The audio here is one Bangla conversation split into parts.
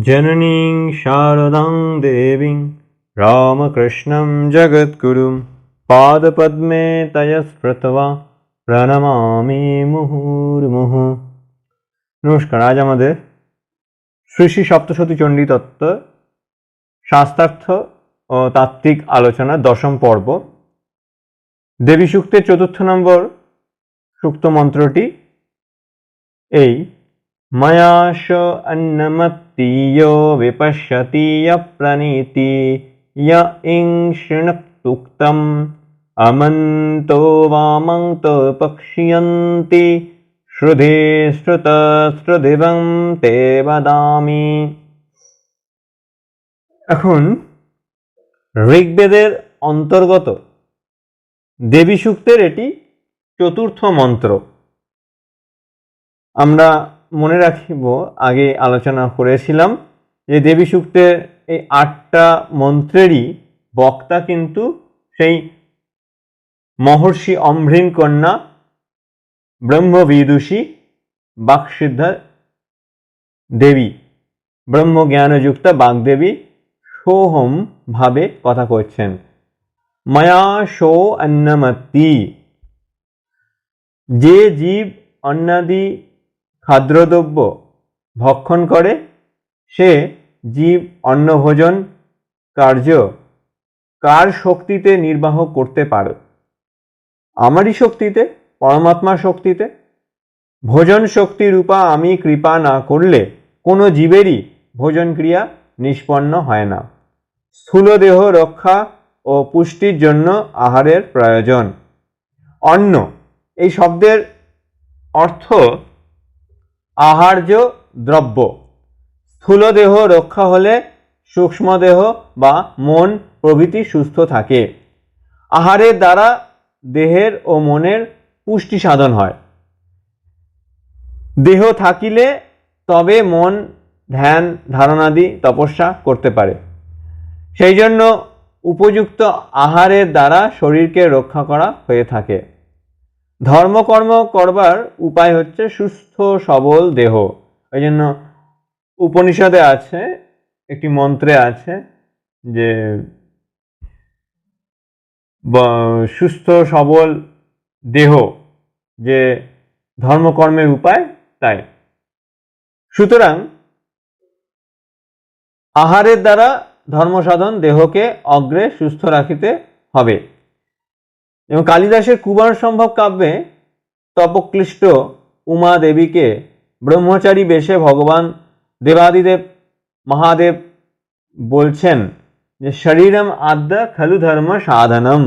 जननीं शारदां देवीं रामकृष्णं जगद्गुरुं पादपद्मे तया स्मृत्वा প্রণমামি মুহুর্মুহু। নমস্কার। আজ আমাদের শ্রী শ্রী সপ্তশতী চণ্ডী তত্ত্ব শাস্ত্রার্থ ও তাত্ত্বিক আলোচনা দশম পর্ব। দেবী সূক্তের ৪র্থ নম্বর সূক্ত মন্ত্রটি এই ময়াশ অন্নমত্তীয় বিপশ্যতি প্রণীতি ইং শৃণুক্তম অমন্তো বামন্তো পক্ষ্যন্তি শ্রুধে শ্রুতশ্রুধিবং তে বদামি। এখন ঋগ্বেদের অন্তর্গত দেবী সূক্তের এটি ৪র্থ মন্ত্র। আমরা মনে রাখিব, আগে আলোচনা করেছিলাম যে দেবী সূক্তের এই ৮টা মন্ত্রেরই বক্তা কিন্তু সেই মহর্ষি অম্ভৃণ কন্যা ব্রহ্মবিদুষী বাকসিদ্ধা দেবী, ব্রহ্মজ্ঞানযুক্তা বাগদেবী সোহম ভাবে কথা করছেন। মায়া শো অন্নমত্তি, যে জীব অন্নাদি খাদ্যদ্রব্য ভক্ষণ করে সে জীব অন্নভোজন কার্য কার শক্তিতে নির্বাহ করতে পারে? আমারই শক্তিতে, পরমাত্মার শক্তিতে। ভোজন শক্তি রূপা আমি কৃপা না করলে কোনো জীবেরই ভোজন ক্রিয়া নিষ্পন্ন হয় না। স্থূল দেহ রক্ষা ও পুষ্টির জন্য আহারের প্রয়োজন। অন্ন এই শব্দের অর্থ আহার্য দ্রব্য। স্থূল দেহ রক্ষা হলে সূক্ষ্ম দেহ বা মন প্রভৃতি সুস্থ থাকে। আহারের দ্বারা দেহের ও মনের পুষ্টি সাধন হয়। দেহ থাকিলে তবে মন ধ্যান ধারণাদি তপস্যা করতে পারে। সেই জন্য উপযুক্ত আহারের দ্বারা শরীরকে রক্ষা করা হয়ে থাকে। ধর্মকর্ম করবার উপায় হচ্ছে সুস্থ সবল দেহ। ওই জন্য উপনিষদে আছে, একটি মন্ত্রে আছে যে সুস্থ সবল দেহ যে ধর্মকর্মের উপায়, তাই। সুতরাং আহারের দ্বারা ধর্মসাধন দেহকে অগ্রে সুস্থ রাখিতে হবে। এবং কালিদাসের কুমার সম্ভব কাব্যে তপক্লিষ্ট উমা দেবীকে ব্রহ্মচারী বেশে ভগবান দেবাদিদেব মহাদেব বলছেন যে শরীরম আদ্য খলু ধর্ম সাধনম।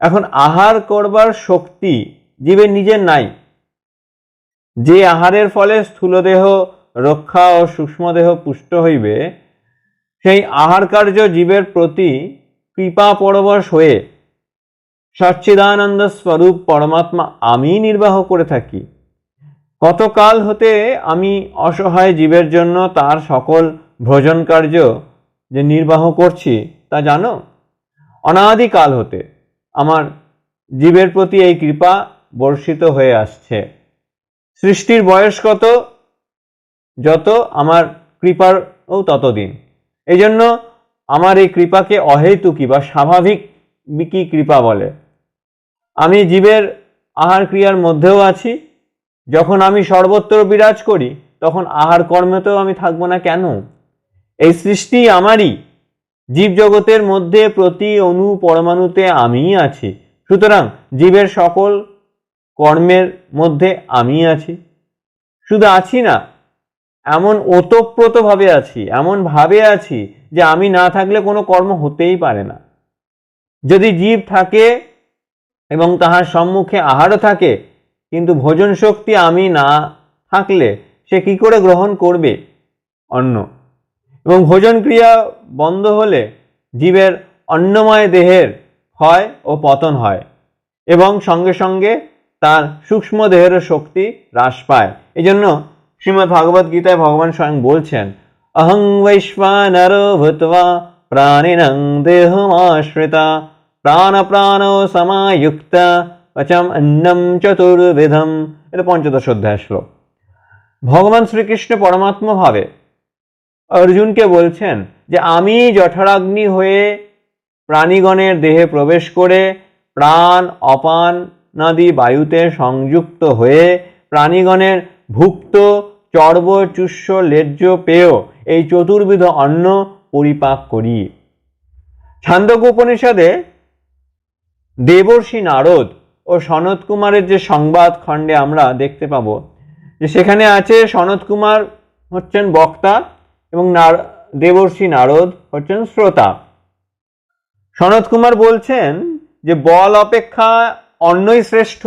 এখন আহার করবার শক্তি জীবের নিজের নাই। যে আহারের ফলে স্থূলদেহ রক্ষা ও সূক্ষ্মদেহ পুষ্ট হইবে, সেই আহার কার্য জীবের প্রতি কৃপা পরবশ হয়ে সচ্চিদানন্দ স্বরূপ পরমাত্মা আমি নির্বাহ করে থাকি। কতকাল হতে আমি অসহায় জীবের জন্য তার সকল ভোজন কার্য যে নির্বাহ করছি তা জানো? অনাদিকাল হতে আমার জীবের প্রতি এই কৃপা বর্ষিত হয়ে আসছে। সৃষ্টির বয়স কত, যত আমার কৃপারও ততদিন। এই জন্য আমার এই কৃপাকে অহেতুকী বা স্বাভাবিকই কৃপা বলে। আমি জীবের আহার ক্রিয়ার মধ্যেও আছি। যখন আমি সর্বত্র বিরাজ করি তখন আহার কর্মেতেও আমি থাকবো না কেন? এই সৃষ্টি আমারই। জীবজগতের মধ্যে প্রতি অণু পরমাণুতে আমিই আছি। সুতরাং জীবের সকল কর্মের মধ্যে আমি আছি। শুধু আছি না, এমন ওতপ্রোতভাবে আছি, এমন ভাবে আছি যে আমি না থাকলে কোনো কর্ম হতেই পারে না। যদি জীব থাকে এবং তাহার সম্মুখে আহারও থাকে, কিন্তু ভোজন শক্তি আমি না থাকলে সে কি করে গ্রহণ করবে অন্ন? এবং ভোজন ক্রিয়া বন্ধ হলে জীবের অন্নময় দেহের ক্ষয় ও পতন হয় এবং সঙ্গে সঙ্গে তার সূক্ষ্ম দেহেরও শক্তি হ্রাস পায়। এই জন্য শ্রীমদ্ ভাগবত গীতায় ভগবান স্বয়ং বলছেন, অহং বৈশ্বানরো ভূত্বা প্রাণিনং দেহমাশ্রিতা প্রাণ প্রাণ সমাযুক্ত পচম অন্নম চতুর্বিধম। এটা ৫ম অধ্যায় শ্লোক। ভগবান শ্রীকৃষ্ণ পরমাত্মা ভাবে অর্জুনকে বলছেন যে আমি জঠরাগ্নি হয়ে প্রাণীগণের দেহে প্রবেশ করে প্রাণ অপানাদি বায়ুতে সংযুক্ত হয়ে প্রাণীগণের ভুক্ত চর্ব চুষ্য লেজ্জ পেয় এই চতুর্বিধ অন্ন পরিপাক করি। ছান্দোক্য উপনিষদে দেবর্ষি নারদ ও সনত কুমারের যে সংবাদ খণ্ডে আমরা দেখতে পাবো যে সেখানে আছে সনত কুমার হচ্ছেন বক্তা এবং দেবর্ষি নারদ হচ্ছেন শ্রোতা। সনত কুমার বলছেন যে বল অপেক্ষা অন্নই শ্রেষ্ঠ,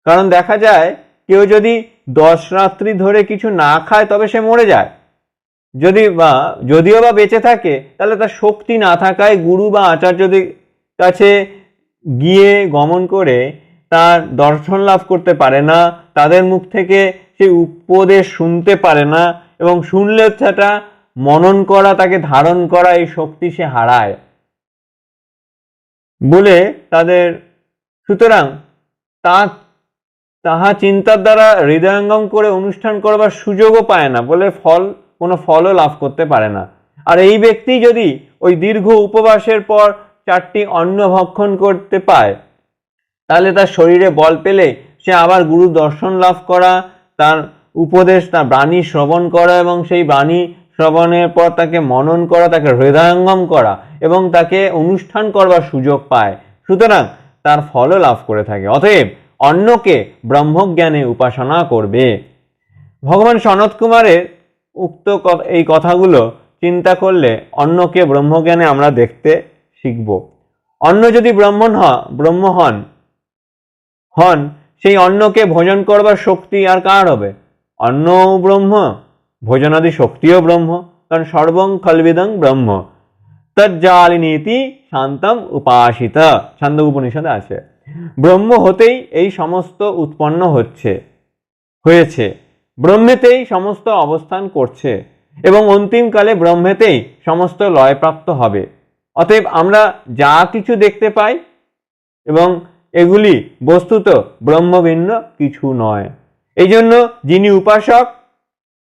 কারণ দেখা যায় কেউ যদি 10 রাত্রি ধরে কিছু না খায় তবে সে মরে যায়, যদিও বা বেঁচে থাকে তাহলে তার শক্তি না থাকায় গুরু বা আচার্যদের কাছে গিয়ে গমন করে তার দর্শন লাভ করতে পারে না, তাদের মুখ থেকে সেই উপদেশ শুনতে পারে না, এবং শুনলেও সেটা মনন করা, তাকে ধারণ করা, এই শক্তি সে হারায় বলে তাদের, সুতরাং তাহা চিন্তার দ্বারা হৃদয়ঙ্গম করে অনুষ্ঠান করবার সুযোগও পায় না বলে কোনো ফলও লাভ করতে পারে না। আর এই ব্যক্তি যদি ওই দীর্ঘ উপবাসের পর 4টি অন্ন ভক্ষণ করতে পায় তাহলে তার শরীরে বল পেলে সে আবার গুরু দর্শন লাভ করা, তার উপদেশ, তার বাণী শ্রবণ করা এবং সেই বাণী শ্রবণের পর তাকে মনন করা, তাকে হৃদয়ঙ্গম করা এবং তাকে অনুষ্ঠান করবার সুযোগ পায়, সুতরাং তার ফলও লাভ করে থাকে। অতএব অন্নকে ব্রহ্মজ্ঞানে উপাসনা করবে। ভগবান সনত কুমারের উক্ত এই কথাগুলো চিন্তা করলে অন্নকে ব্রহ্মজ্ঞানে আমরা দেখতে শিখব। অন্ন যদি ব্রহ্ম হন সেই অন্নকে ভোজন করবার শক্তি আর কার হবে? অন্ন ব্রহ্ম, ভোজনাদি শক্তিও ব্রহ্ম, কারণ সর্বং খলবিদং ব্রহ্ম তজ্জালিনীতি শান্তম উপাসিত, ছান্দোক্য উপনিষদে আছে। ব্রহ্ম হতেই এই সমস্ত উৎপন্ন হয়েছে, ব্রহ্মেতেই সমস্ত অবস্থান করছে এবং অন্তিমকালে ব্রহ্মেতেই সমস্ত লয়প্রাপ্ত হবে। অতএব আমরা যা কিছু দেখতে পাই এবং এগুলি বস্তুত ব্রহ্মভিন্ন কিছু নয়। এই জন্য যিনি উপাসক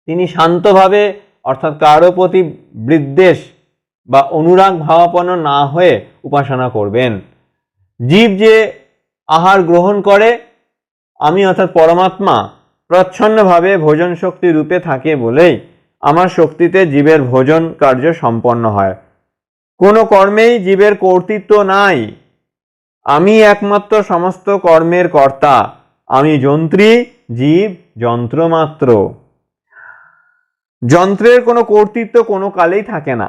তিনি শান্তভাবে, অর্থাৎ কারো প্রতি বিদ্বেষ বা অনুরাগ ভাবাপন্ন না হয়ে উপাসনা করবেন। জীব যে আহার গ্রহণ করে, আমি অর্থাৎ পরমাত্মা প্রচ্ছন্নভাবে ভোজন শক্তি রূপে থাকে বলেই আমার শক্তিতে জীবের ভোজন কার্য সম্পন্ন হয়। কোনো কর্মেই জীবের কর্তৃত্ব নাই, আমি একমাত্র সমস্ত কর্মের কর্তা, আমি যন্ত্রী, জীব যন্ত্র মাত্র। যন্ত্রের কোনো কর্তৃত্ব কোনো কালেই থাকে না,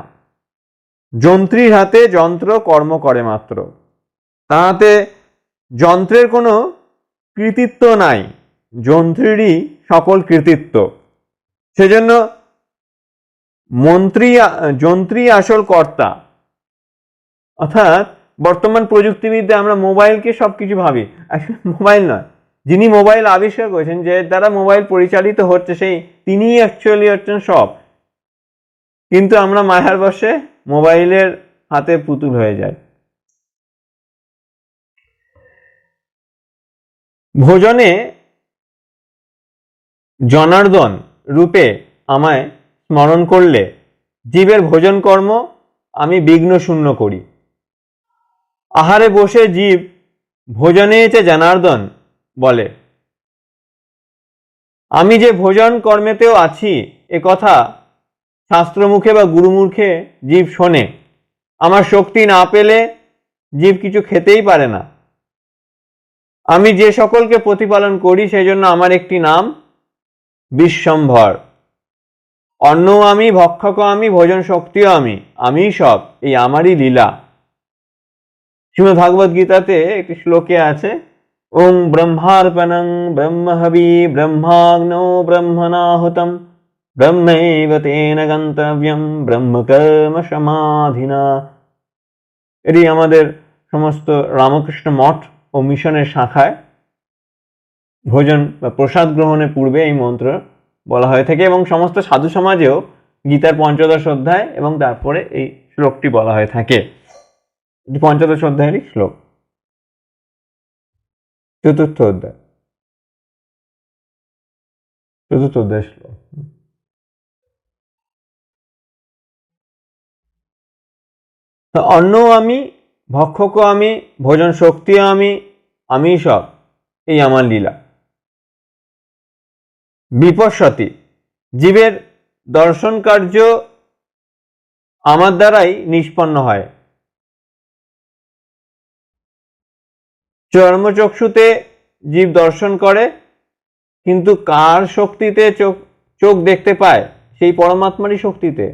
যন্ত্রীর হাতে যন্ত্র কর্ম করে মাত্র, তাহাতে যন্ত্রের কোনো কৃতিত্ব নাই, যন্ত্রেরই সকল কৃতিত্ব। সেজন্য যন্ত্রী আসল কর্তা। অর্থাৎ বর্তমান প্রযুক্তিবিদ্যা আমরা মোবাইলকে সবকিছু ভাবি, আসলে মোবাইল নয়, যিনি মোবাইল আবিষ্কার করেছেন, যে দ্বারা মোবাইল পরিচালিত হচ্ছে, তিনিই অ্যাকচুয়ালি হচ্ছেন সব। কিন্তু আমরা মায়ার বশে মোবাইলের হাতে পুতুল হয়ে যায়। ভোজনে জনার্দন রূপে আমায় স্মরণ করলে জীবের ভোজন কর্ম আমি বিঘ্ন শূন্য করি। আহারে বসে জীব ভোজনে চে জনার্দন বলে, আমি যে ভোজন কর্মেতেও আছি এ কথা শাস্ত্রমুখে বা গুরুমুখে জীব শোনে। আমার শক্তি না পেলে জীব কিছু খেতেই পারে না। আমি যে সকলকে প্রতিপালন করি সেই জন্য আমার একটি নাম বিশ্বম্ভর। অন্ন আমি, ভক্ষক আমি, ভোজন শক্তিও আমি সব, এই আমারই লীলা। শ্রীমদ্ ভাগবত গীতাতে একটি শ্লোকে আছে, ওং ব্রহ্মার্পণং ব্রহ্মহবি ব্রহ্মাগ্নৌ ব্রহ্মণাহুতম ব্রহ্মৈব তেন গন্তব্যম ব্রহ্মকর্ম সমাধিনা। এটি আমাদের সমস্ত রামকৃষ্ণ মঠ ও মিশনের শাখায় ভোজন বা প্রসাদ গ্রহণের পূর্বে এই মন্ত্র বলা হয়ে থাকে এবং সমস্ত সাধু সমাজেও গীতার 15দশ অধ্যায় এবং তারপরে এই শ্লোকটি বলা হয়ে থাকে। 15দশ অধ্যায়েরই শ্লোক, 4র্থ অধ্যায় শ্লোক। তো অন্নও আমি, ভক্ষকও আমি, ভোজন শক্তিও আমি সব, এই আমার লীলা। বিপশ্যতি, জীবের দর্শন কার্য আমার দ্বারাই নিষ্পন্ন হয়। চর্মচক্ষুতে জীব দর্শন করে, কিন্তু কার শক্তিতে চোখ দেখতে পায়? সেই পরমাত্মারই শক্তিতে।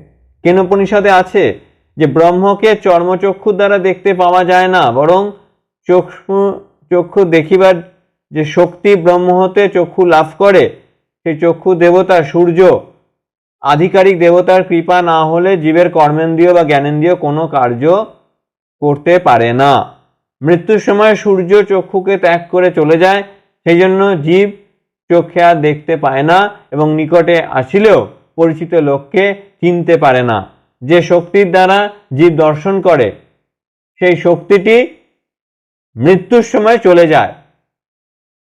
কেনোপনিষদে আছে যে ব্রহ্মকে চর্মচক্ষু দ্বারা দেখতে পাওয়া যায় না, বরং চক্ষু দেখিবার যে শক্তি ব্রহ্ম হতে চক্ষু লাভ করে, সেই চক্ষু দেবতা সূর্য, আধিকারিক দেবতার কৃপা না হলে জীবের কর্মেন্দ্রিয় বা জ্ঞানেন্দ্রিয় কোনো কার্য করতে পারে না। মৃত্যুর সময় সূর্য চক্ষুকে ত্যাগ করে চলে যায়, সেই জন্য জীব চোখে আর দেখতে পায় না এবং নিকটে আসিলেও পরিচিত লোককে চিনতে পারে না। যে শক্তির দ্বারা জীব দর্শন করে, সেই শক্তিটি মৃত্যুর সময় চলে যায়।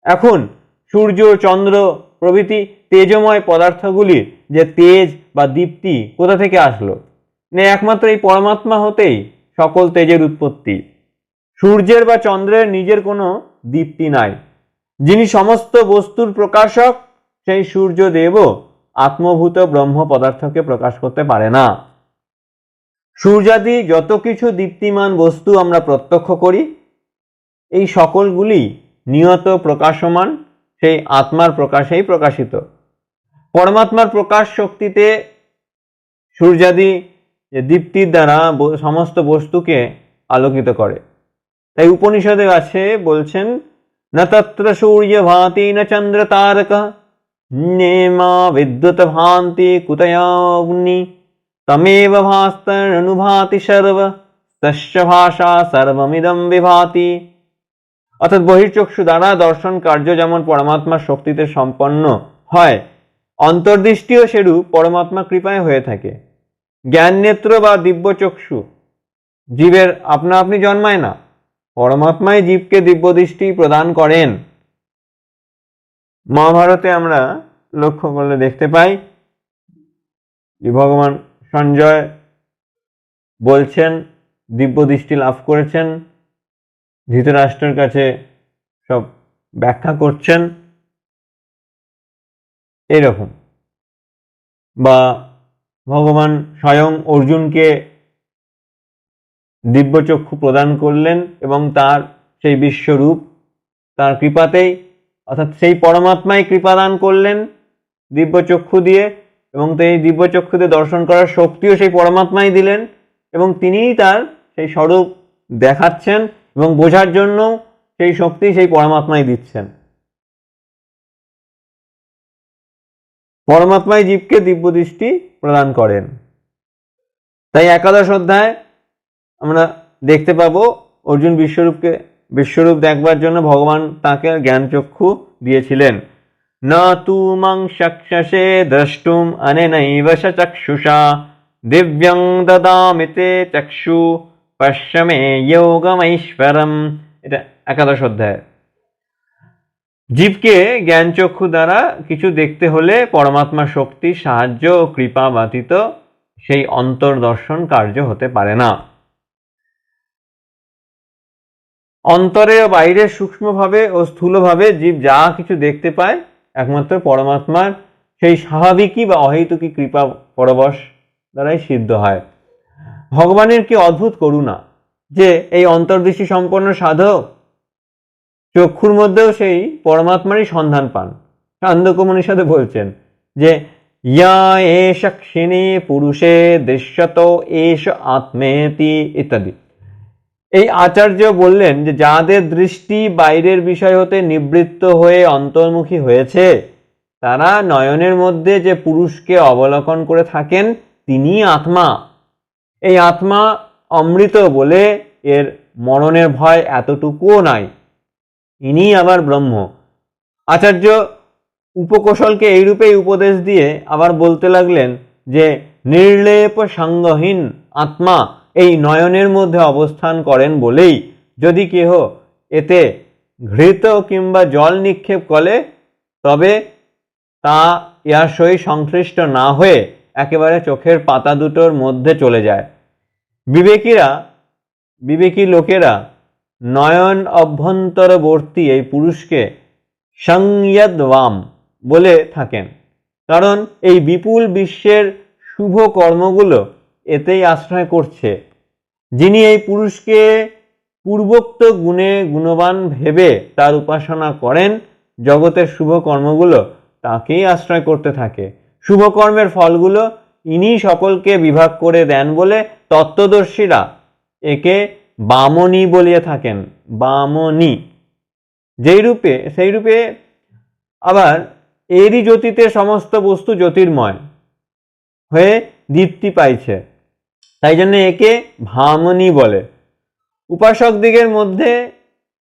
এখন সূর্য, চন্দ্র প্রভৃতি তেজময় পদার্থগুলির যে তেজ বা দীপ্তি কোথা থেকে আসলো? একমাত্র এই পরমাত্মা হতেই সকল তেজের উৎপত্তি। সূর্যের বা চন্দ্রের নিজের কোনো দীপ্তি নাই। যিনি সমস্ত বস্তুর প্রকাশক, সেই সূর্যদেবও আত্মভূত ব্রহ্ম পদার্থকে প্রকাশ করতে পারে না। সূর্যাদি যত কিছু দীপ্তিমান বস্তু আমরা প্রত্যক্ষ করি, এই সকলগুলি নিয়ত প্রকাশমান সেই আত্মার প্রকাশেই প্রকাশিত। পরমাত্মার প্রকাশ শক্তিতে সূর্যাদি দীপ্তির দ্বারা সমস্ত বস্তুকে আলোকিত করে। তাই উপনিষদে আছে, বলছেন, না তত্র সূর্য ভাতি না চন্দ্র তারক নেমা বিদ্যুৎ ভান্তি কুতয়াগ্নি তমেব ভাস্তর অনুভাতি সর্ব তস্য ভাষা সর্বমিদম বিভাতি। অর্থাৎ বহির্চক্ষু দ্বারা দর্শন কার্য যেমন পরমাত্মার শক্তিতে সম্পন্ন হয়, অন্তর্দৃষ্টিও সেরূপ পরমাত্মা কৃপায় হয়ে থাকে। জ্ঞান নেত্র বা দিব্য চক্ষু জীবের আপনা আপনি জন্মায় না, পরমাত্মাই জীবকে দিব্য দৃষ্টি প্রদান করেন। মহাভারতে আমরা লক্ষ্য করলে দেখতে পাই যে ভগবান সঞ্জয় বলছেন, দিব্য দৃষ্টি লাভ করেছেন, ধৃতরাষ্ট্রের কাছে সব ব্যাখ্যা করছেন এরকম। বা ভগবান স্বয়ং অর্জুনকে দিব্যচক্ষু প্রদান করলেন এবং তার সেই বিশ্বরূপ তার কৃপাতেই, অর্থাৎ সেই পরমাত্মাই কৃপাদান করলেন দিব্যচক্ষু দিয়ে, এবং এই দিব্যচক্ষুতে দর্শন করার শক্তিও সেই পরমাত্মাই দিলেন, এবং তিনিই তার সেই স্বরূপ দেখাচ্ছেন এবং বোঝার জন্য সেই শক্তি সেই পরমাত্মাই দিচ্ছেন। পরমাত্মাই জীবকে দিব্য দৃষ্টি প্রদান করেন। তাই একাদশ অধ্যায় আমরা দেখতে পাবো অর্জুন বিশ্বরূপ দেখবার জন্য ভগবান তাকে জ্ঞানচক্ষু দিয়েছিলেন। না তু মাং চক্ষসে দ্রষ্টুম অনেনৈব চক্ষুষা দিব্যং দদামিতে চক্ষু পশ্যমে যোগমৈশ্বরম। এটা একাদশ অধ্যায়। জীবকে জ্ঞানচক্ষু দ্বারা কিছু দেখতে হলে পরমাত্মা শক্তির সাহায্য ও কৃপা ব্যতীত সেই অন্তর্দর্শন কার্য হতে পারে না। অন্তরে ও বাইরে সূক্ষ্মভাবে ও স্থূলভাবে জীব যা কিছু দেখতে পায়, একমাত্র পরমাত্মার সেই স্বাভাবিকই বা অহেতুকী কৃপা পরবশ দ্বারাই সিদ্ধ হয়। ভগবানের কি অদ্ভুত করুণা যে এই অন্তর্দৃষ্টি সম্পন্ন সাধক চক্ষুর মধ্যেও সেই পরমাত্মারই সন্ধান পান। সান্ধ্যকোপনিষদে বলছেন যে ইয়া এষ ক্ষিণে পুরুষে দৃশ্যত এষ আত্মেতি ইত্যাদি। এই আচার্য বললেন যে যাদের দৃষ্টি বাইরের বিষয় হতে নিবৃত্ত হয়ে অন্তর্মুখী হয়েছে, তারা নয়নের মধ্যে যে পুরুষকে অবলোকন করে থাকেন তিনি আত্মা। এই আত্মা অমৃত বলে এর মরণের ভয় এতটুকুও নাই। ইনি আবার ব্রহ্ম। আচার্য উপকৌশলকে এইরূপেই উপদেশ দিয়ে আবার বলতে লাগলেন যে নির্লেপ সঙ্গহীন আত্মা এই নয়নের মধ্যে অবস্থান করেন বলেই যদি কেহ এতে ঘৃত কিংবা জল নিক্ষেপ করে, তবে তা ইহার সহিত সংশ্লিষ্ট না হয়ে একেবারে চোখের পাতা দুটোর মধ্যে চলে যায়। বিবেকীরা বিবেকী লোকেরা নয়ন অভ্যন্তরবর্তী এই পুরুষকে সংয়দবাম বলে থাকেন, কারণ এই বিপুল বিশ্বের শুভ কর্মগুলো এতেই আশ্রয় করছে। যিনি এই পুরুষকে পূর্বোক্ত গুণে গুণবান ভেবে তার উপাসনা করেন, জগতের শুভ কর্মগুলো তাকেই আশ্রয় করতে থাকে। শুভ কর্মের ফলগুলো ইনি সকলকে বিভাগ করে দেন বলে তত্ত্বদর্শীরা একে বামনী বলিয়ে থাকেন। বামনী সেই রূপে আবার এরই জ্যোতিতে সমস্ত বস্তু জ্যোতির্ময় হয়ে দীপ্তি পাইছে, তাই জন্য একে ভামনী বলে। উপাসক দিগের মধ্যে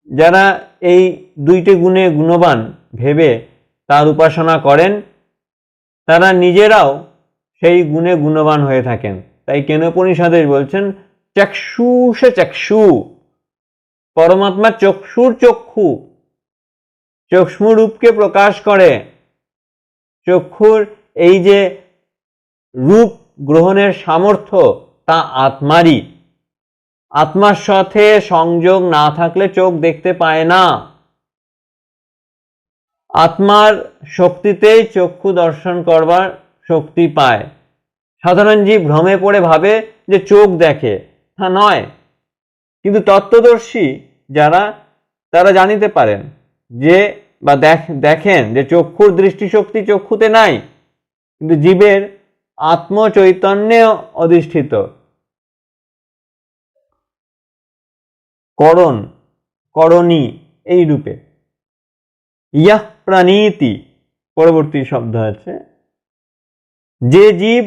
যারা এই দুইটি গুণে গুণবান ভেবে তার উপাসনা করেন, তারা নিজেরাও সেই গুণে গুণবান হয়ে থাকেন। তাই কেনোপনিষদে বলছেন চক্ষুষে চক্ষু, পরমাত্মা চক্ষুর চক্ষু, চক্ষু রূপকে প্রকাশ করে। চক্ষুর এই যে রূপ গ্রহণের সামর্থ্য তা আত্মারই। আত্মার সাথে সংযোগ না থাকলে চোখ দেখতে পায় না। আত্মার শক্তিতেই চক্ষু দর্শন করবার শক্তি পায়। সাধারণ জীব ভ্রমে পড়ে ভাবে যে চোখ দেখে, তা নয়। কিন্তু তত্ত্বদর্শী যারা, তারা জানিতে পারেন যে বা দেখেন যে চক্ষুর দৃষ্টিশক্তি চক্ষুতে নাই, কিন্তু জীবের আত্মচৈতন্যে অধিষ্ঠিত। করণী এই রূপে। ইয়াহ প্রাণীতি পরবর্তী শব্দ আছে, যে জীব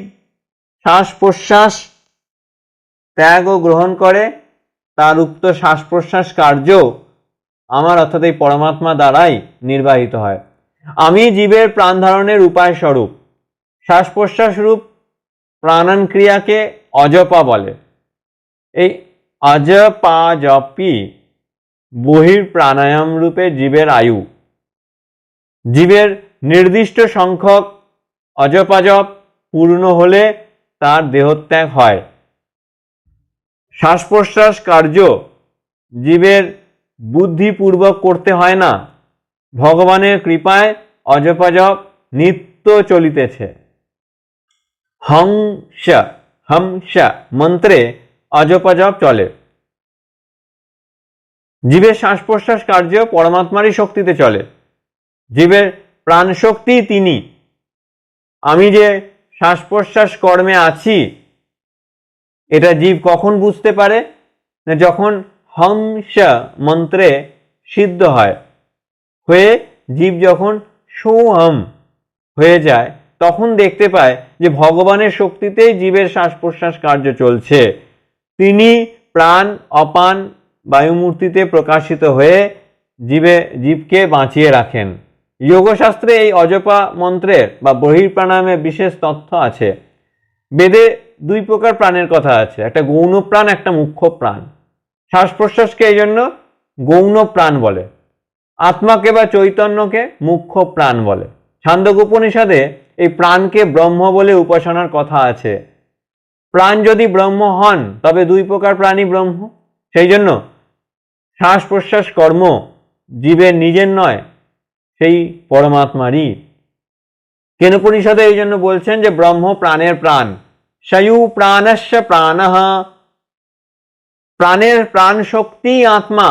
শ্বাস প্রশ্বাস ত্যাগ ও গ্রহণ করে, তার উক্ত শ্বাস প্রশ্বাস কার্য আমার অর্থাৎ এই পরমাত্মা দ্বারাই নির্বাহিত হয়। আমি জীবের প্রাণ ধারণের উপায় স্বরূপ। শ্বাস প্রশ্বাস রূপ প্রাণান ক্রিয়াকে অজপা বলে। এই অজপা জপি বহির প্রাণায়াম রূপে জীবের আয়ু। জীবের নির্দিষ্ট সংখ্যক অজপাজপ পূর্ণ হলে তার দেহত্যাগ হয়। শ্বাস প্রশ্বাস কার্য জীবের বুদ্ধিপূর্বক করতে হয় না, ভগবানের কৃপায় অজপাজপ নিত্য চলিতেছে। হংস মন্ত্রে অজপাজপ চলে। জীবের শ্বাস প্রশ্বাস কার্য পরমাত্মারই শক্তিতে চলে। জীবের প্রাণ শক্তি তিনি। আমি যে শ্বাস প্রশ্বাস কর্মে আছি, এটা জীব কখন বুঝতে পারে? যখন হংস মন্ত্রে সিদ্ধ হয়ে জীব যখন সোহম হয়ে যায়, তখন দেখতে পায় যে ভগবানের শক্তিতেই জীবের শ্বাস প্রশ্বাস কার্য চলছে। তিনি প্রাণ অপান বায়ুমূর্তিতে প্রকাশিত হয়ে জীবকে বাঁচিয়ে রাখেন। যোগশাস্ত্রে এই অজপা মন্ত্রের বা বহির্প্রাণায়ামে বিশেষ তথ্য আছে। বেদে দুই প্রকার প্রাণের কথা আছে, একটা গৌণ প্রাণ, একটা মুখ্য প্রাণ। শ্বাস প্রশ্বাসকে এই জন্য গৌণ প্রাণ বলে, আত্মাকে বা চৈতন্যকে মুখ্য প্রাণ বলে। ছান্দোক্য উপনিষদে এই প্রাণকে ব্রহ্ম বলে উপাসনার কথা আছে। প্রাণ যদি ব্রহ্ম হন, তবে দুই প্রকার প্রাণী ব্রহ্ম। সেই জন্য শ্বাস প্রশ্বাস কর্ম জীবের নিজের নয়, সেই পরমাত্মারই। কেনোপনিষদে এই জন্য বলছেন যে ব্রহ্ম প্রাণের প্রাণ। সয়ু প্রাণস্য প্রাণঃ, প্রাণের প্রাণ শক্তি আত্মা।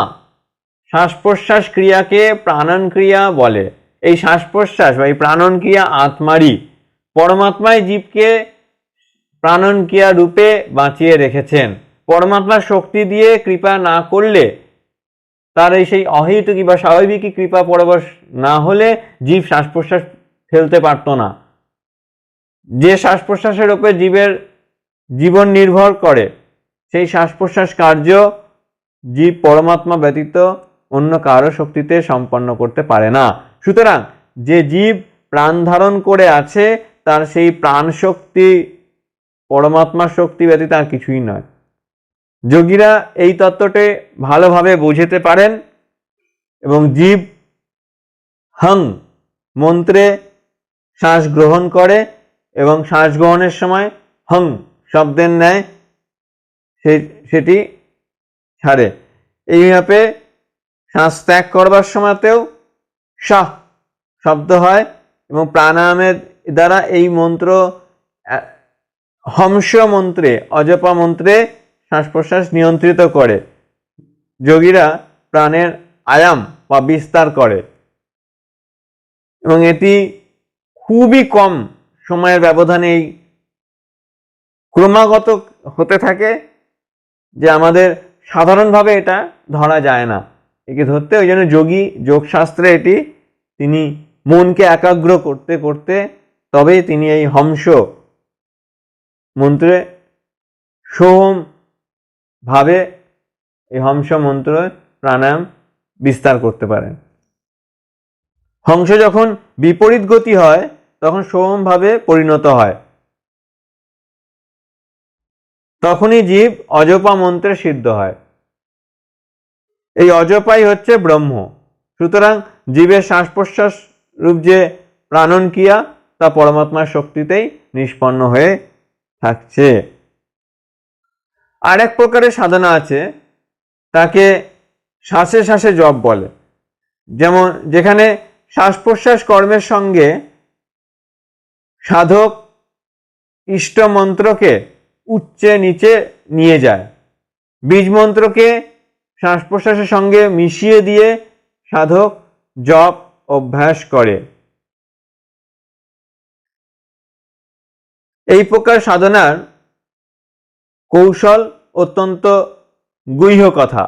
শ্বাস প্রশ্বাস ক্রিয়াকে প্রাণন ক্রিয়া বলে। এই শ্বাস প্রশ্বাস বা এই প্রাণন ক্রিয়া আত্মারই। পরমাত্মায় জীবকে প্রাণন ক্রিয়া রূপে বাঁচিয়ে রেখেছেন। পরমাত্মার শক্তি দিয়ে কৃপা না করলে, তার এই সেই অহেতুকী বা স্বাভাবিকই কৃপা পরবশ না হলে জীব শ্বাস প্রশ্বাস ফেলতে পারত না। যে শ্বাস প্রশ্বাসের উপর জীবের জীবন নির্ভর করে, সেই শ্বাস প্রশ্বাস কার্য জীব পরমাত্মা ব্যতীত অন্য কারো শক্তিতে সম্পন্ন করতে পারে না। সুতরাং যে জীব প্রাণ ধারণ করে আছে, তার সেই প্রাণ শক্তি পরমাত্মার শক্তি ব্যতীত আর কিছুই নয়। যোগীরা এই তত্ত্বটি ভালোভাবে বুঝতে পারেন এবং জীব হং মন্ত্রে শ্বাস গ্রহণ করে এবং শ্বাস গ্রহণের সময় হং শব্দের ন্যায় সেটি ছাড়ে। এইভাবে শ্বাস ত্যাগ করবার সময়তেও শাহ শব্দ হয় এবং প্রাণায়ামের দ্বারা এই মন্ত্র হংস মন্ত্রে, অজপা মন্ত্রে শ্বাস প্রশ্বাস নিয়ন্ত্রিত করে। যোগীরা প্রাণের আয়াম বা বিস্তার করে এবং এটি খুবই কম সময়ের ব্যবধানে এই ক্রমাগত হতে থাকে, যে আমাদের সাধারণভাবে এটা ধরা যায় না। একে ধরতে ওই জন্য যোগী যোগশাস্ত্রে এটি তিনি মনকে একাগ্র করতে করতে তবেই তিনি এই হংস মন্ত্রে সোম ভাবে এই হংস মন্ত্র প্রাণায়াম বিস্তার করতে পারেন। হংস যখন বিপরীত গতি হয় তখন সোম ভাবে পরিণত হয়, তখনই জীব অজপা মন্ত্রে সিদ্ধ হয়। এই অজপাই হচ্ছে ব্রহ্ম। সুতরাং জীবের শ্বাস প্রশ্বাস রূপ যে প্রাণন ক্রিয়া তা পরমাত্মার শক্তিতেই নিষ্পন্ন হয়ে থাকছে। আর এক প্রকারের সাধনা আছে, তাকে শ্বাসে শ্বাসে জপ বলে। যেমন যেখানে শ্বাস প্রশ্বাস কর্মের সঙ্গে সাধক ইষ্ট মন্ত্রকে উচ্চে নিচে নিয়ে যায়, বীজ মন্ত্রকে শ্বাস প্রশ্বাসের সঙ্গে মিশিয়ে দিয়ে সাধক জপ অভ্যাস করে। এই প্রকার সাধনার কৌশল অত্যন্ত গুহ্য কথা,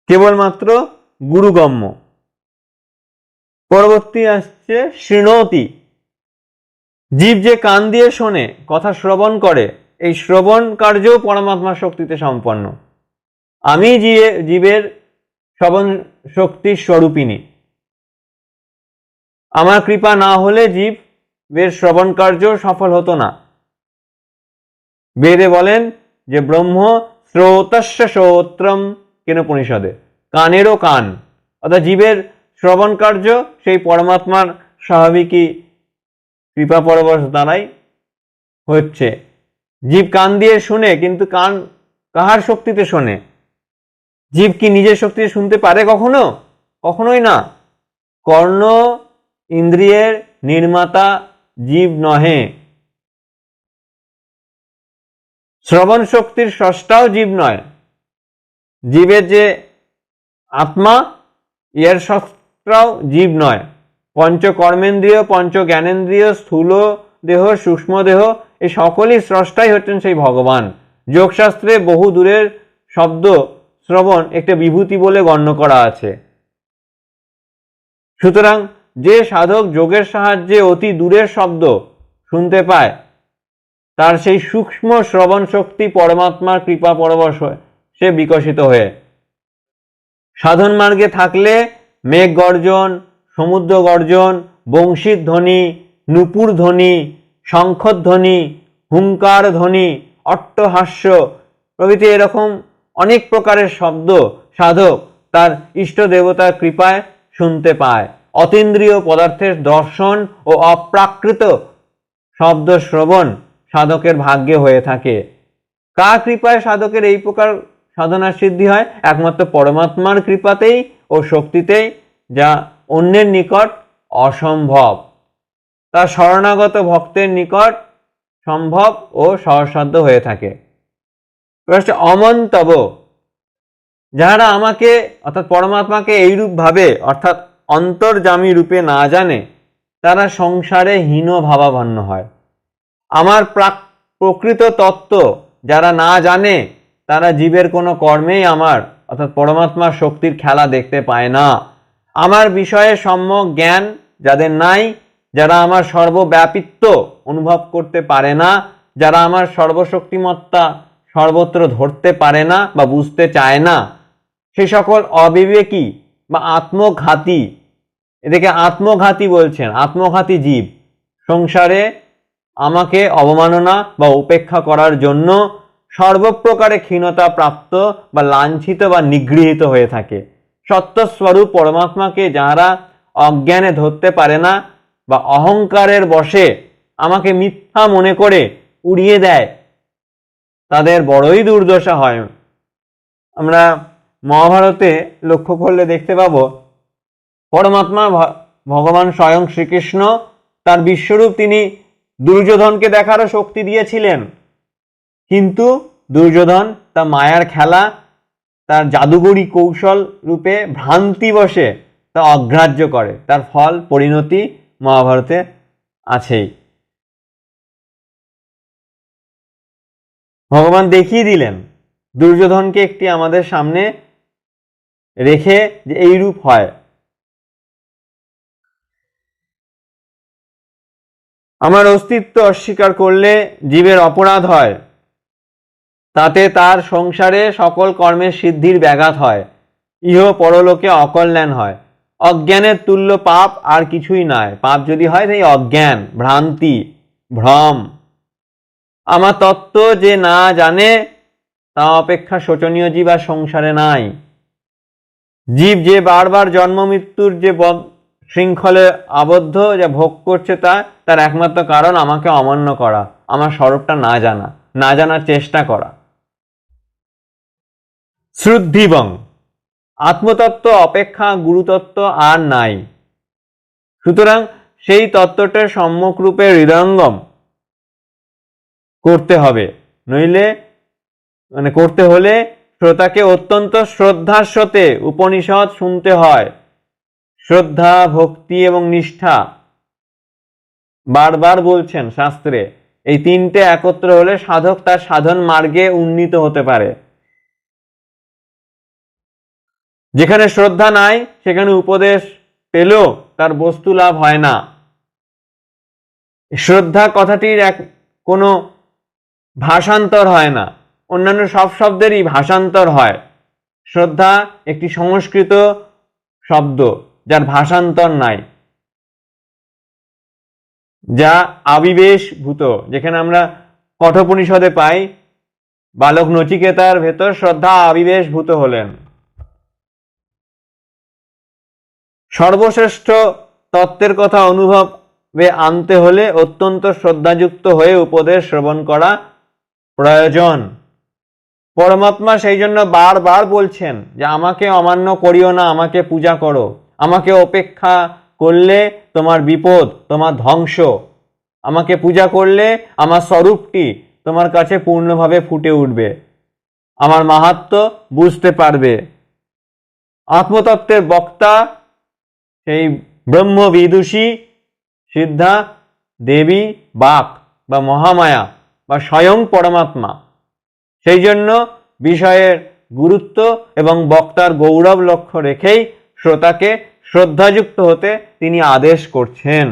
কেবলমাত্র গুরুগম্য। পরবর্তী আসছে শৃণোতি। জীব যে কান দিয়ে শোনে, কথা শ্রবণ করে, এই শ্রবণ কার্য পরমাত্মার শক্তিতে সম্পন্ন। আমি জীবের শ্রবণ শক্তির স্বরূপিণী। আমার কৃপা না হলে জীবের শ্রবণ কার্য সফল হতো না। বেদে বলেন যে ব্রহ্ম শ্রোতস্য শ্রোত্রম কেনোপনিষদে, কানেরও কান। অর্থাৎ জীবের শ্রবণ কার্য সেই পরমাত্মার স্বাভাবিকই কৃপা পরবশ দ্বারাই হচ্ছে। জীব কান দিয়ে শুনে, কিন্তু কান কাহার শক্তিতে শোনে? জীব কি নিজের শক্তিতে শুনতে পারে কখনো? কখনোই না। কর্ণ ইন্দ্রিয়ের নির্মাতা জীব নহে, শ্রবণ শক্তির স্রষ্টাও জীব নয়। জীবের যে আত্মা, এর স্রষ্টাও জীব নয়। পঞ্চ কর্মেন্দ্রিয়, পঞ্চ জ্ঞানেন্দ্রিয়, স্থূল দেহ, সূক্ষ্ম দেহ, এই সকলই স্রষ্টাই হচ্ছেন সেই ভগবান। যোগশাস্ত্রে বহু দূরের শব্দ শ্রবণ একটা বিভূতি বলে গণ্য করা আছে। সুতরাং যে সাধক যোগের সাহায্যে অতি দূরের শব্দ শুনতে পায়, তার সেই সূক্ষ্ম শ্রবণ শক্তি পরমাত্মার কৃপা পরবশ সে বিকশিত হয়ে সাধন মার্গে থাকলে মেঘ গর্জন, সমুদ্র গর্জন, বংশীর ধ্বনি, নূপুর ধ্বনি, শঙ্খধ্বনি, হুঙ্কার ধ্বনি, অট্টহাস্য প্রভৃতি এরকম অনেক প্রকারের শব্দ সাধক তার ইষ্ট দেবতার কৃপায় শুনতে পায়। অতীন্দ্রিয় পদার্থের দর্শন ও অপ্রাকৃত শব্দ শ্রবণ সাধকের ভাগ্যে হয়ে থাকে। কার কৃপায় সাধকের এই প্রকার সাধনার সিদ্ধি হয়? একমাত্র পরমাত্মার কৃপাতেই ও শক্তিতেই, যা অন্যের নিকট অসম্ভব। তার শরণাগত ভক্তের নিকট সম্ভব ও সহসাধ্য হয়ে থাকে। অমন্তব, যারা আমাকে অর্থাৎ পরমাত্মাকে এইরূপ ভাবে অর্থাৎ অন্তর্যামী রূপে না জানে, তারা সংসারে হীন ভাবাপন্ন হয়। আমার প্রকৃত তত্ত্ব যারা না জানে, তারা জীবের কোনো কর্মেই আমার অর্থাৎ পরমাত্মার শক্তির খেলা দেখতে পায় না। আমার বিষয়ে সম্যক জ্ঞান যাদের নাই, যারা আমার সর্বব্যাপিত্ব অনুভব করতে পারে না, যারা আমার সর্বশক্তিমত্তা সর্বত্র ধরতে পারে না বা বুঝতে চায় না, সে সকল অবিবেকী বা আত্মঘাতী, এদেরকে আত্মঘাতী বলছেন, আত্মঘাতী জীব সংসারে আমাকে অবমাননা বা উপেক্ষা করার জন্য সর্বপ্রকারে ক্ষীণতা প্রাপ্ত বা লাঞ্ছিত বা নিগৃহীত হয়ে থাকে। সত্যস্বরূপ পরমাত্মাকে যারা অজ্ঞানে ধরতে পারে না বা অহংকারের বশে আমাকে মিথ্যা মনে করে উড়িয়ে দেয়, তাদের বড়ই দুর্দশা হয়। আমরা মহাভারতে লক্ষ্য করলে দেখতে পাবো পরমাত্মা ভগবান স্বয়ং শ্রীকৃষ্ণ তার বিশ্বরূপ তিনি দুর্যোধনকে দেখারও শক্তি দিয়েছিলেন, কিন্তু দুর্যোধন তার মায়ার খেলা, তার জাদুগরি কৌশল রূপে ভ্রান্তি বশে তা অগ্রাহ্য করে, তার ফল পরিণতি মহাভারতে আছেই। ভগবান দেখিয়ে দিলেন দুর্যোধনকে একটি আমাদের সামনে রেখে যে এই রূপ হয়। আমার অস্তিত্ব অস্বীকার করলে জীবের অপরাধ হয়, তাতে তার সংসারে সকল কর্মের সিদ্ধির ব্যাঘাত হয়, ইহ পরলোকে অকল্যাণ হয়। অজ্ঞানের তুল্য পাপ আর কিছুই নয়। পাপ যদি হয় তাই অজ্ঞান, ভ্রান্তি, ভ্রম। আমার তত্ত্ব যে না জানে তা অপেক্ষা শোচনীয় জীব আর সংসারে নাই। জীব যে বারবার জন্ম মৃত্যুর যে শৃঙ্খলে আবদ্ধ যা ভোগ করছে তার একমাত্র কারণ আমাকে অমান্য করা, আমার স্বরূপটা না জানা, না জানার চেষ্টা করা। শ্রুদ্ধিবং, আত্মতত্ত্ব অপেক্ষা গুরুতত্ত্ব আর নাই। সুতরাং সেই তত্ত্বটার সম্যক রূপে হৃদয়ঙ্গম করতে হবে, নইলে করতে হলে শ্রোতাকে অত্যন্ত শ্রদ্ধার সাথে উপনিষদ শুনতে হয়। শ্রদ্ধা, ভক্তি এবং নিষ্ঠা বারবার বলছেন শাস্ত্রে, এই তিনটে একত্র হলে সাধক তার সাধন মার্গে উন্নীত হতে পারে। যেখানে শ্রদ্ধা নাই সেখানে উপদেশ পেলেও তার বস্তু লাভ হয় না। শ্রদ্ধা কথাটির কোনো ভাষান্তর হয় না, অন্যান্য সব শব্দেরই ভাষান্তর হয়। শ্রদ্ধা একটি সংস্কৃত শব্দ যার ভাষান্তর নাই, যা আবিবেশভূত। যেখানে আমরা কঠোপনিষদে পাই বালক নচিকেতার ভেতর শ্রদ্ধা আবিবেশভূত হলেন। সর্বশ্রেষ্ঠ তত্ত্বের কথা অনুভবে আনতে হলে অত্যন্ত শ্রদ্ধাযুক্ত হয়ে উপদেশ শ্রবণ করা প্রয়োজন। পরমাত্মা সেই জন্য বারবার বলছেন যে আমাকে অমান্য করিও না, আমাকে পূজা করো। আমাকে উপেক্ষা করলে তোমার বিপদ, তোমার ধ্বংস। আমাকে পূজা করলে আমার স্বরূপটি তোমার কাছে পূর্ণভাবে ফুটে উঠবে, আমার মাহাত্ম্য বুঝতে পারবে। আত্মতত্ত্বের বক্তা সেই ব্রহ্ম বিদুষী সিদ্ধা দেবী বাক বা মহামায়া বা স্বয়ং পরমাত্মা। সেই জন্য বিষয়ের গুরুত্ব এবং বক্তার গৌরব লক্ষ্য রেখেই শ্রোতাকে শ্রদ্ধাযুক্ত হতে তিনি আদেশ করছেন।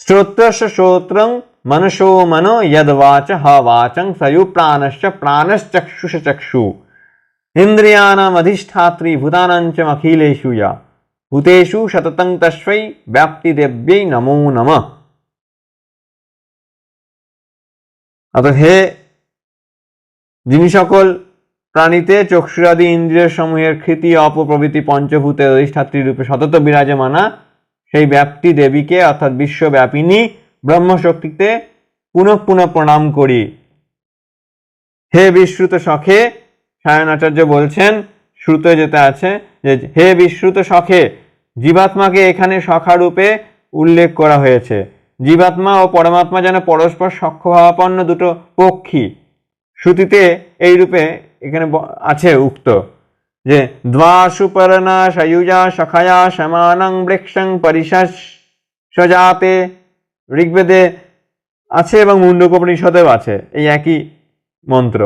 শ্রোত্রস্য শ্রোত্রং মনসো মনো যদ্বাচ হ বাচং সয়ু প্রাণশ্চ প্রাণশ্চক্ষুষ চক্ষু ইন্দ্রিয়ানাম অধিষ্ঠাত্রী ভূতানাঞ্চ অখিলেষু ইয়া ভূতেষু সততং তস্मै ব্যাপ্তি দেব্যৈ নমো নমঃ। অর্থাৎ হে যিনি সকল প্রাণীতে চক্ষুরাদি ইন্দ্রিয় সমূহের কৃতি অপপ্রভৃতি পঞ্চভূতের অধিষ্ঠাত্রী রূপে সতত বিরাজমানা সেই ব্যাপ্তি দেবীকে অর্থাৎ বিশ্বব্যাপিনী ব্রহ্মশক্তিতে পুনঃ পুনঃ প্রণাম করি। হে বিশ্রুত সখে, সায়নাচার্য বলছেন, শ্রুতে যেতে আছে যে হে বিশ্রুত সখে, জীবাত্মাকে এখানে সখা রূপে উল্লেখ করা হয়েছে। জীবাত্মা ও পরমাত্মা যেন পরস্পর সখ্যভাবাপন্ন দুটো পক্ষী। শ্রুতিতে এই রূপে এখানে আছে উক্ত যে দ্বাসু পরনা সয়ুজা সখায়া সমানং বৃক্ষং পরিসজাতে, ঋগ্বেদে আছে এবং মুণ্ডকোপনিষদেও আছে এই একই মন্ত্র।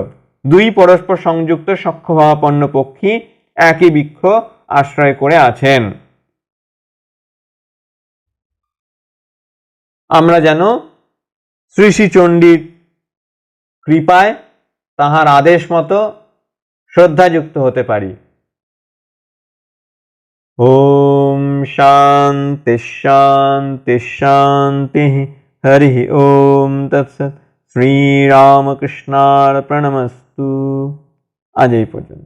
দুই পরস্পর সংযুক্ত সখ্যভাবাপন্ন পক্ষী একই বৃক্ষ আশ্রয় করে আছেন। আমরা যেন শ্রী শ্রী চণ্ডীর কৃপায় তাহার আদেশ মতো শ্রদ্ধাযুক্ত হতে পারি। ওম শান্তি শান্তি শান্তি। হরি ওম তৎসৎ। শ্রীরামকৃষ্ণার্পণমস্তু। আজ এই পর্যন্ত।